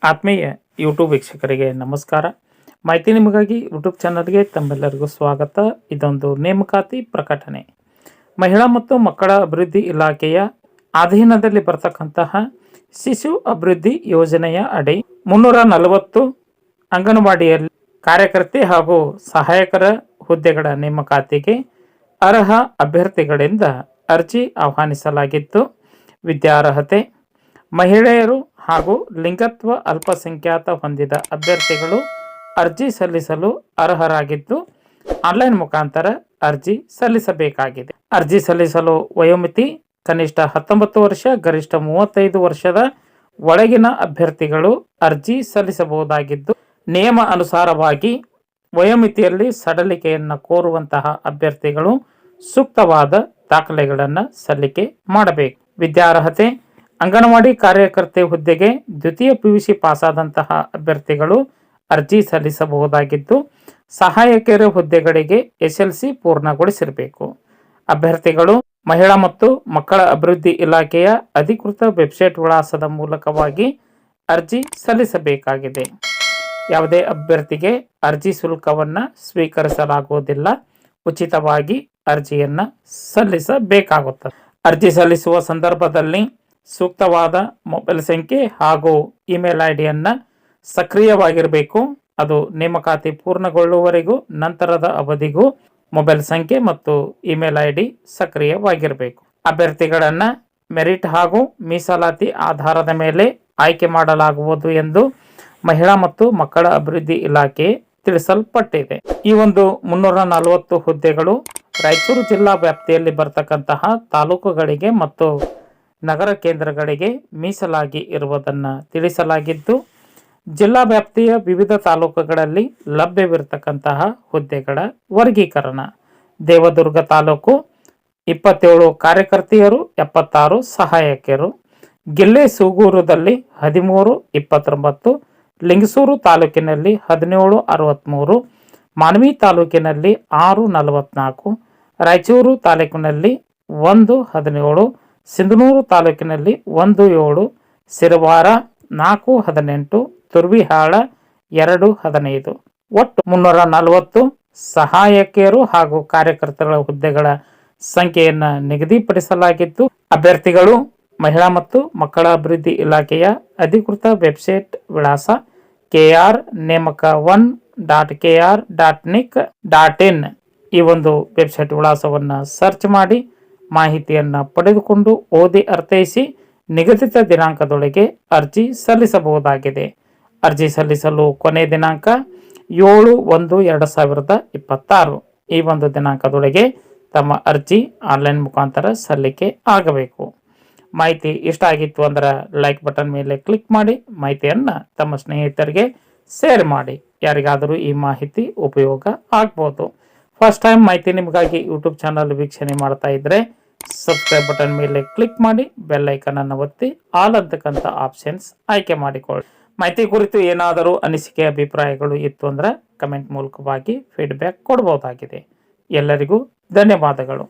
ಆತ್ಮೀಯ ಯೂಟ್ಯೂಬ್ ವೀಕ್ಷಕರಿಗೆ ನಮಸ್ಕಾರ. ಮಾಹಿತಿ ನಿಮಗಾಗಿ ಯೂಟ್ಯೂಬ್ ಚಾನಲ್ಗೆ ತಮ್ಮೆಲ್ಲರಿಗೂ ಸ್ವಾಗತ. ಇದೊಂದು ನೇಮಕಾತಿ ಪ್ರಕಟಣೆ. ಮಹಿಳಾ ಮತ್ತು ಮಕ್ಕಳ ಅಭಿವೃದ್ಧಿ ಇಲಾಖೆಯ ಅಧೀನದಲ್ಲಿ ಬರ್ತಕ್ಕಂತಹ ಶಿಶು ಅಭಿವೃದ್ಧಿ ಯೋಜನೆಯ ಅಡಿ 340 ಅಂಗನವಾಡಿಯಲ್ಲಿ ಕಾರ್ಯಕರ್ತೆ ಹಾಗೂ ಸಹಾಯಕರ ಹುದ್ದೆಗಳ ನೇಮಕಾತಿಗೆ ಅರ್ಹ ಅಭ್ಯರ್ಥಿಗಳಿಂದ ಅರ್ಜಿ ಆಹ್ವಾನಿಸಲಾಗಿತ್ತು. ವಿದ್ಯಾರ್ಹತೆ: ಮಹಿಳೆಯರು ಹಾಗೂ ಲಿಂಗತ್ವ ಅಲ್ಪಸಂಖ್ಯಾತ ಹೊಂದಿದ ಅಭ್ಯರ್ಥಿಗಳು ಅರ್ಜಿ ಸಲ್ಲಿಸಲು ಅರ್ಹರಾಗಿದ್ದು ಆನ್ಲೈನ್ ಮುಖಾಂತರ ಅರ್ಜಿ ಸಲ್ಲಿಸಬೇಕಾಗಿದೆ. ಅರ್ಜಿ ಸಲ್ಲಿಸಲು ವಯೋಮಿತಿ ಕನಿಷ್ಠ 19 ವರ್ಷ, ಗರಿಷ್ಠ 35 ವರ್ಷದ ಒಳಗಿನ ಅಭ್ಯರ್ಥಿಗಳು ಅರ್ಜಿ ಸಲ್ಲಿಸಬಹುದಾಗಿದ್ದು, ನಿಯಮ ಅನುಸಾರವಾಗಿ ವಯೋಮಿತಿಯಲ್ಲಿ ಸಡಲಿಕೆಯನ್ನು ಕೋರುವಂತಹ ಅಭ್ಯರ್ಥಿಗಳು ಸೂಕ್ತವಾದ ದಾಖಲೆಗಳನ್ನು ಸಲ್ಲಿಕೆ ಮಾಡಬೇಕು. ವಿದ್ಯಾರ್ಹತೆ: ಅಂಗನವಾಡಿ ಕಾರ್ಯಕರ್ತೆ ಹುದ್ದೆಗೆ ದ್ವಿತೀಯ PUC ಪಾಸಾದಂತಹ ಅಭ್ಯರ್ಥಿಗಳು ಅರ್ಜಿ ಸಲ್ಲಿಸಬಹುದಾಗಿದ್ದು, ಸಹಾಯಕಿಯರ ಹುದ್ದೆಗಳಿಗೆ SLC ಪೂರ್ಣಗೊಳಿಸಿರಬೇಕು. ಅಭ್ಯರ್ಥಿಗಳು ಮಹಿಳಾ ಮತ್ತು ಮಕ್ಕಳ ಅಭಿವೃದ್ಧಿ ಇಲಾಖೆಯ ಅಧಿಕೃತ ವೆಬ್ಸೈಟ್ ವಿಳಾಸದ ಮೂಲಕವಾಗಿ ಅರ್ಜಿ ಸಲ್ಲಿಸಬೇಕಾಗಿದೆ. ಯಾವುದೇ ಅಭ್ಯರ್ಥಿಗೆ ಅರ್ಜಿ ಶುಲ್ಕವನ್ನು ಸ್ವೀಕರಿಸಲಾಗುವುದಿಲ್ಲ. ಉಚಿತವಾಗಿ ಅರ್ಜಿಯನ್ನು ಸಲ್ಲಿಸಬೇಕಾಗುತ್ತದೆ. ಅರ್ಜಿ ಸಲ್ಲಿಸುವ ಸಂದರ್ಭದಲ್ಲಿ ಸೂಕ್ತವಾದ ಮೊಬೈಲ್ ಸಂಖ್ಯೆ ಹಾಗೂ ಇಮೇಲ್ ಐಡಿಯನ್ನು ಸಕ್ರಿಯವಾಗಿರಬೇಕು. ಅದು ನೇಮಕಾತಿ ಪೂರ್ಣಗೊಳ್ಳುವವರೆಗೂ ನಂತರದ ಅವಧಿಗೂ ಮೊಬೈಲ್ ಸಂಖ್ಯೆ ಮತ್ತು ಇಮೇಲ್ ಐಡಿ ಸಕ್ರಿಯವಾಗಿರಬೇಕು. ಅಭ್ಯರ್ಥಿಗಳನ್ನು ಮೆರಿಟ್ ಹಾಗೂ ಮೀಸಲಾತಿ ಆಧಾರದ ಮೇಲೆ ಆಯ್ಕೆ ಮಾಡಲಾಗುವುದು ಎಂದು ಮಹಿಳಾ ಮತ್ತು ಮಕ್ಕಳ ಅಭಿವೃದ್ಧಿ ಇಲಾಖೆ ತಿಳಿಸಲ್ಪಟ್ಟಿದೆ. ಈ ಒಂದು 340 ಹುದ್ದೆಗಳು ರಾಯಚೂರು ಜಿಲ್ಲಾ ವ್ಯಾಪ್ತಿಯಲ್ಲಿ ಬರ್ತಕ್ಕಂತಹ ತಾಲೂಕುಗಳಿಗೆ ಮತ್ತು ನಗರ ಕೇಂದ್ರಗಳಿಗೆ ಮೀಸಲಾಗಿ ಇರುವುದನ್ನು ತಿಳಿಸಲಾಗಿದ್ದು, ಜಿಲ್ಲಾ ವ್ಯಾಪ್ತಿಯ ವಿವಿಧ ತಾಲೂಕುಗಳಲ್ಲಿ ಲಭ್ಯವಿರತಕ್ಕಂತಹ ಹುದ್ದೆಗಳ ವರ್ಗೀಕರಣ: ದೇವದುರ್ಗ ತಾಲೂಕು 27 ಕಾರ್ಯಕರ್ತೆಯರು, 76 ಸಹಾಯಕಿಯರು. ಗಿಲ್ಲೆ ಸೂಗೂರುದಲ್ಲಿ 13, 29. ಲಿಂಗಸೂರು ತಾಲೂಕಿನಲ್ಲಿ 17, 63. ಮಾನ್ವಿ ತಾಲೂಕಿನಲ್ಲಿ 6, 44. ರಾಯಚೂರು ತಾಲೂಕಿನಲ್ಲಿ 1, 17. ಸಿಂಧನೂರು ತಾಲೂಕಿನಲ್ಲಿ 1, 7. ಸಿರವಾರ 4, 18. ತುರ್ವಿಹಾಳ 2, 15. ಒಟ್ಟು 340 ಸಹಾಯಕಿಯರು ಹಾಗೂ ಕಾರ್ಯಕರ್ತರ ಹುದ್ದೆಗಳ ಸಂಖ್ಯೆಯನ್ನು ನಿಗದಿಪಡಿಸಲಾಗಿದ್ದು, ಅಭ್ಯರ್ಥಿಗಳು ಮಹಿಳಾ ಮತ್ತು ಮಕ್ಕಳ ಅಭಿವೃದ್ಧಿ ಇಲಾಖೆಯ ಅಧಿಕೃತ ವೆಬ್ಸೈಟ್ ವಿಳಾಸ kr.nemaka1.kr.nic.in ಈ ಒಂದು ವೆಬ್ಸೈಟ್ ವಿಳಾಸವನ್ನು ಸರ್ಚ್ ಮಾಡಿ ಮಾಹಿತಿಯನ್ನು ಪಡೆದುಕೊಂಡು ಓದಿ ಅರ್ಥೈಸಿ ನಿಗದಿತ ದಿನಾಂಕದೊಳಗೆ ಅರ್ಜಿ ಸಲ್ಲಿಸಬಹುದಾಗಿದೆ. ಅರ್ಜಿ ಸಲ್ಲಿಸಲು ಕೊನೆ ದಿನಾಂಕ 7/1/2026. ಈ ಒಂದು ದಿನಾಂಕದೊಳಗೆ ತಮ್ಮ ಅರ್ಜಿ ಆನ್ಲೈನ್ ಮುಖಾಂತರ ಸಲ್ಲಿಕೆ ಆಗಬೇಕು. ಮಾಹಿತಿ ಇಷ್ಟ ಆಗಿತ್ತು ಅಂದ್ರೆ ಲೈಕ್ ಬಟನ್ ಮೇಲೆ ಕ್ಲಿಕ್ ಮಾಡಿ ಮಾಹಿತಿಯನ್ನು ತಮ್ಮ ಸ್ನೇಹಿತರಿಗೆ ಶೇರ್ ಮಾಡಿ. ಯಾರಿಗಾದರೂ ಈ ಮಾಹಿತಿ ಉಪಯೋಗ ಆಗ್ಬೋದು. ಫಸ್ಟ್ ಟೈಮ್ ಮಾಹಿತಿ ನಿಮಗಾಗಿ ಯೂಟ್ಯೂಬ್ ಚಾನಲ್ ವೀಕ್ಷಣೆ ಮಾಡ್ತಾ ಇದ್ರೆ ಸಬ್ಸ್ಕ್ರೈಬ್ ಬಟನ್ ಮೇಲೆ ಕ್ಲಿಕ್ ಮಾಡಿ ಬೆಲ್ ಐಕನ್ ಅನ್ನು ಒತ್ತಿ ಆಲ್ ಅಂತಕ್ಕಂಥ ಆಪ್ಷನ್ಸ್ ಆಯ್ಕೆ ಮಾಡಿಕೊಳ್ಳಿ. ಮಾಹಿತಿ ಕುರಿತು ಏನಾದರೂ ಅನಿಸಿಕೆ ಅಭಿಪ್ರಾಯಗಳು ಇತ್ತು ಅಂದ್ರೆ ಕಮೆಂಟ್ ಮೂಲಕವಾಗಿ ಫೀಡ್ಬ್ಯಾಕ್ ಕೊಡಬಹುದಾಗಿದೆ. ಎಲ್ಲರಿಗೂ ಧನ್ಯವಾದಗಳು.